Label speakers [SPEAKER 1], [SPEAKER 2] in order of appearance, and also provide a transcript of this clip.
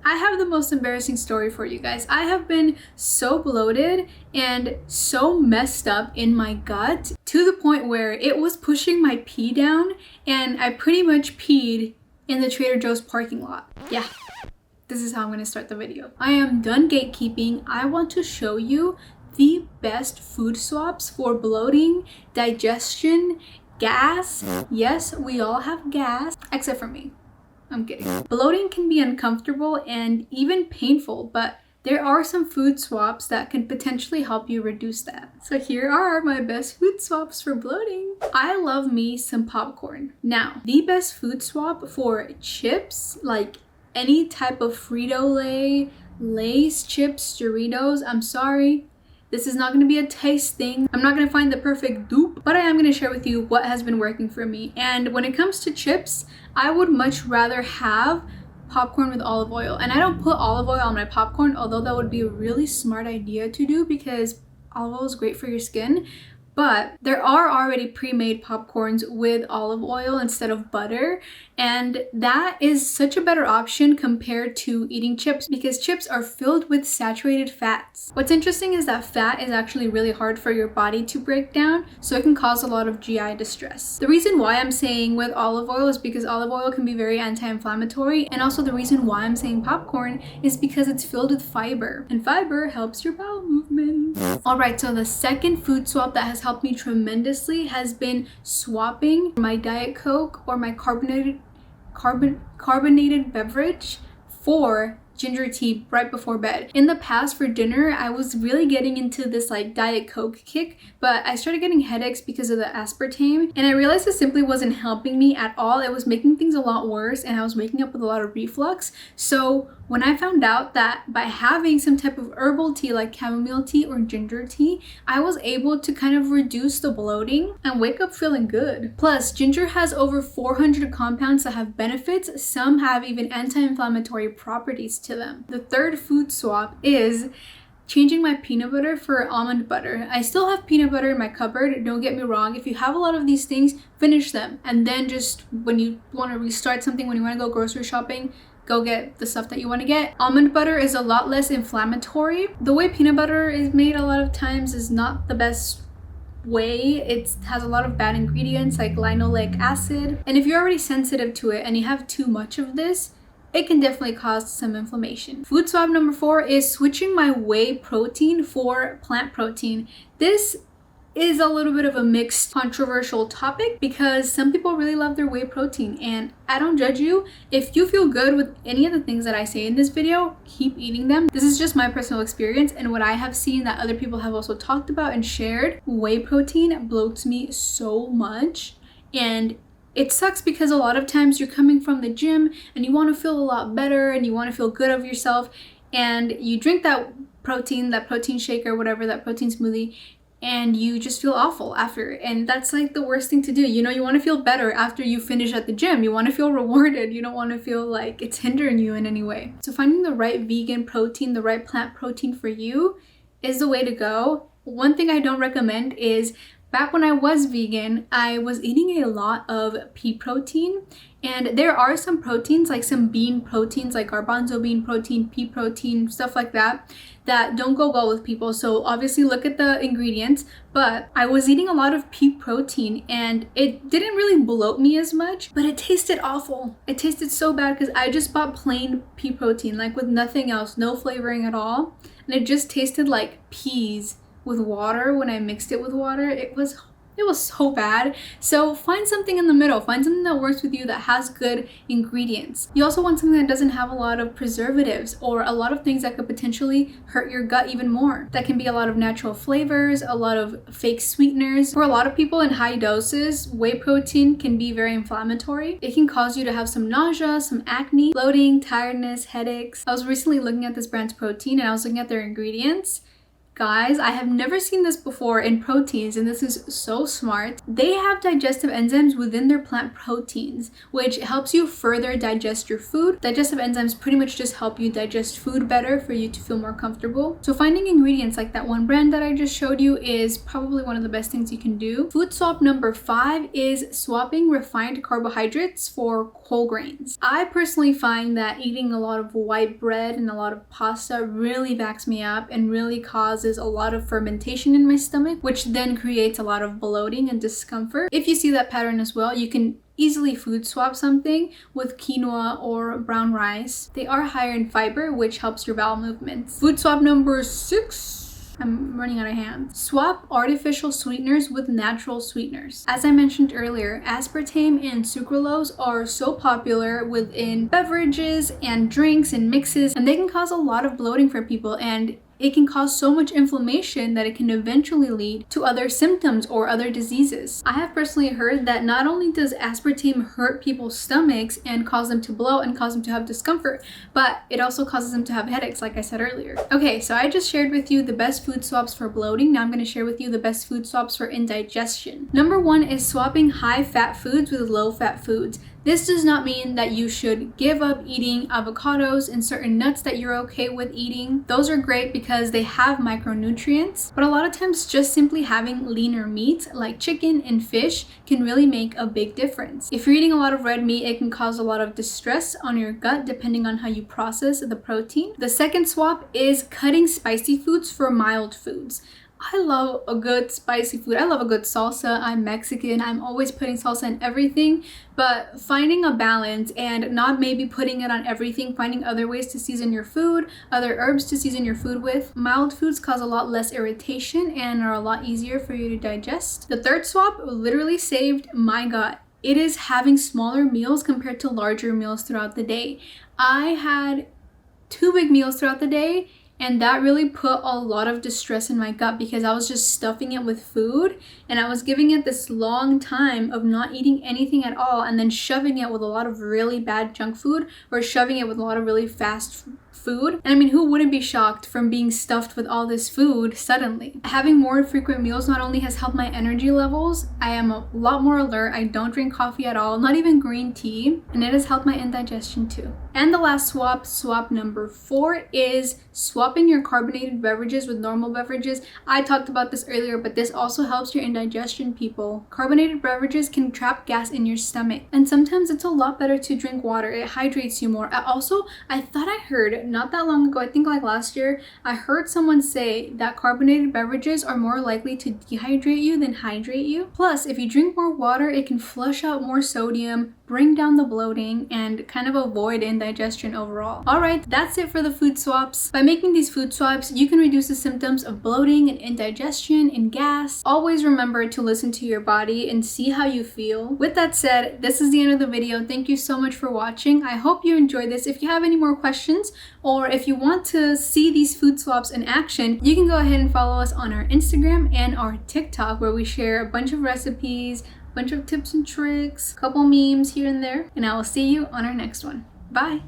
[SPEAKER 1] I have the most embarrassing story for you guys. I have been so bloated and so messed up in my gut to the point where it was pushing my pee down, and I pretty much peed in the Trader Joe's parking lot. Yeah, this is how I'm gonna start the video. I am done gatekeeping. I want to show you the best food swaps for bloating, digestion, gas. Yes, we all have gas, except for me. I'm kidding. Bloating can be uncomfortable and even painful, but there are some food swaps that can potentially help you reduce that. So here are my best food swaps for bloating. I love me some popcorn. Now, the best food swap for chips, like any type of Frito-Lay, Lay's chips, Doritos, I'm sorry. This is not going to be a taste thing. I'm not going to find the perfect dupe, but I am going to share with you what has been working for me. And when it comes to chips, I would much rather have popcorn with olive oil. And I don't put olive oil on my popcorn, although that would be a really smart idea to do because olive oil is great for your skin. But there are already pre-made popcorns with olive oil instead of butter. And that is such a better option compared to eating chips because chips are filled with saturated fats. What's interesting is that fat is actually really hard for your body to break down, so it can cause a lot of GI distress. The reason why I'm saying with olive oil is because olive oil can be very anti-inflammatory, and also the reason why I'm saying popcorn is because it's filled with fiber, and fiber helps your bowel movement. Alright, so the second food swap that has helped me tremendously has been swapping my Diet Coke or my carbonated beverage for ginger tea right before bed. In the past for dinner, I was really getting into this like Diet Coke kick, but I started getting headaches because of the aspartame, and I realized it simply wasn't helping me at all. It was making things a lot worse, and I was waking up with a lot of reflux. So when I found out that by having some type of herbal tea like chamomile tea or ginger tea, I was able to kind of reduce the bloating and wake up feeling good. Plus, ginger has over 400 compounds that have benefits. Some have even anti-inflammatory properties to them. The third food swap is changing my peanut butter for almond butter. I still have peanut butter in my cupboard, don't get me wrong. If you have a lot of these things, finish them. And then just when you want to restart something, when you want to go grocery shopping, go get the stuff that you want to get. Almond butter is a lot less inflammatory. The way peanut butter is made a lot of times is not the best way. It has a lot of bad ingredients like linoleic acid. And if you're already sensitive to it and you have too much of this, it can definitely cause some inflammation. Food swap number 4 is switching my whey protein for plant protein. This is a little bit of a mixed, controversial topic because some people really love their whey protein, and I don't judge you. If you feel good with any of the things that I say in this video, keep eating them. This is just my personal experience and what I have seen that other people have also talked about and shared. Whey protein bloats me so much, and it sucks because a lot of times you're coming from the gym and you want to feel a lot better and you want to feel good of yourself, and you drink that protein shake or whatever, that protein smoothie, and you just feel awful after. And that's like the worst thing to do. You know, you want to feel better after you finish at the gym. You want to feel rewarded. You don't want to feel like it's hindering you in any way. So finding the right vegan protein, the right plant protein for you is the way to go. One thing I don't recommend is, back when I was vegan, I was eating a lot of pea protein, and there are some proteins, like some bean proteins, like garbanzo bean protein, pea protein, stuff like that, that don't go well with people. So obviously look at the ingredients, but I was eating a lot of pea protein and it didn't really bloat me as much, but it tasted awful. It tasted so bad because I just bought plain pea protein, like with nothing else, no flavoring at all, and it just tasted like peas with water. When I mixed it with water, it was so bad. So find something in the middle. Find something that works with you, that has good ingredients. You also want something that doesn't have a lot of preservatives or a lot of things that could potentially hurt your gut even more. That can be a lot of natural flavors, a lot of fake sweeteners. For a lot of people in high doses, whey protein can be very inflammatory. It can cause you to have some nausea, some acne, bloating, tiredness, headaches. I was recently looking at this brand's protein and I was looking at their ingredients. Guys, I have never seen this before in proteins, and this is so smart. They have digestive enzymes within their plant proteins, which helps you further digest your food. Digestive enzymes pretty much just help you digest food better for you to feel more comfortable. So finding ingredients like that one brand that I just showed you is probably one of the best things you can do. Food swap number 5 is swapping refined carbohydrates for whole grains. I personally find that eating a lot of white bread and a lot of pasta really backs me up and really causes a lot of fermentation in my stomach, which then creates a lot of bloating and discomfort. If you see that pattern as well, you can easily food swap something with quinoa or brown rice. They are higher in fiber, which helps your bowel movements. Food swap number 6. I'm running out of hands. Swap artificial sweeteners with natural sweeteners. As I mentioned earlier, aspartame and sucralose are so popular within beverages and drinks and mixes, and they can cause a lot of bloating for people, and it can cause so much inflammation that it can eventually lead to other symptoms or other diseases. I have personally heard that not only does aspartame hurt people's stomachs and cause them to bloat and cause them to have discomfort, but it also causes them to have headaches, like I said earlier. Okay, so I just shared with you the best food swaps for bloating. Now I'm going to share with you the best food swaps for indigestion. Number 1 is swapping high-fat foods with low-fat foods. This does not mean that you should give up eating avocados and certain nuts that you're okay with eating. Those are great because they have micronutrients, but a lot of times just simply having leaner meat like chicken and fish can really make a big difference. If you're eating a lot of red meat, it can cause a lot of distress on your gut depending on how you process the protein. The second swap is cutting spicy foods for mild foods. I love a good spicy food. I love a good salsa. I'm Mexican. I'm always putting salsa in everything, but finding a balance and not maybe putting it on everything, finding other ways to season your food, other herbs to season your food with. Mild foods cause a lot less irritation and are a lot easier for you to digest. The third swap literally saved my gut. It is having smaller meals compared to larger meals throughout the day. I had 2 big meals throughout the day, and that really put a lot of distress in my gut because I was just stuffing it with food, and I was giving it this long time of not eating anything at all and then shoving it with a lot of really bad junk food or shoving it with a lot of really fast food. And I mean, who wouldn't be shocked from being stuffed with all this food suddenly? Having more frequent meals not only has helped my energy levels, I am a lot more alert. I don't drink coffee at all, not even green tea, and it has helped my indigestion too. And the last swap number 4 is swapping your carbonated beverages with normal beverages. I talked about this earlier, but this also helps your indigestion, people. Carbonated beverages can trap gas in your stomach, and sometimes it's a lot better to drink water. It hydrates you more. I thought I heard not that long ago, I think like last year, I heard someone say that carbonated beverages are more likely to dehydrate you than hydrate you. Plus, if you drink more water, it can flush out more sodium, bring down the bloating, and kind of avoid indigestion overall. Alright, that's it for the food swaps. By making these food swaps, you can reduce the symptoms of bloating and indigestion and gas. Always remember to listen to your body and see how you feel. With that said, this is the end of the video. Thank you so much for watching. I hope you enjoyed this. If you have any more questions, or if you want to see these food swaps in action, you can go ahead and follow us on our Instagram and our TikTok, where we share a bunch of recipes, bunch of tips and tricks, couple memes here and there, and I will see you on our next one. Bye!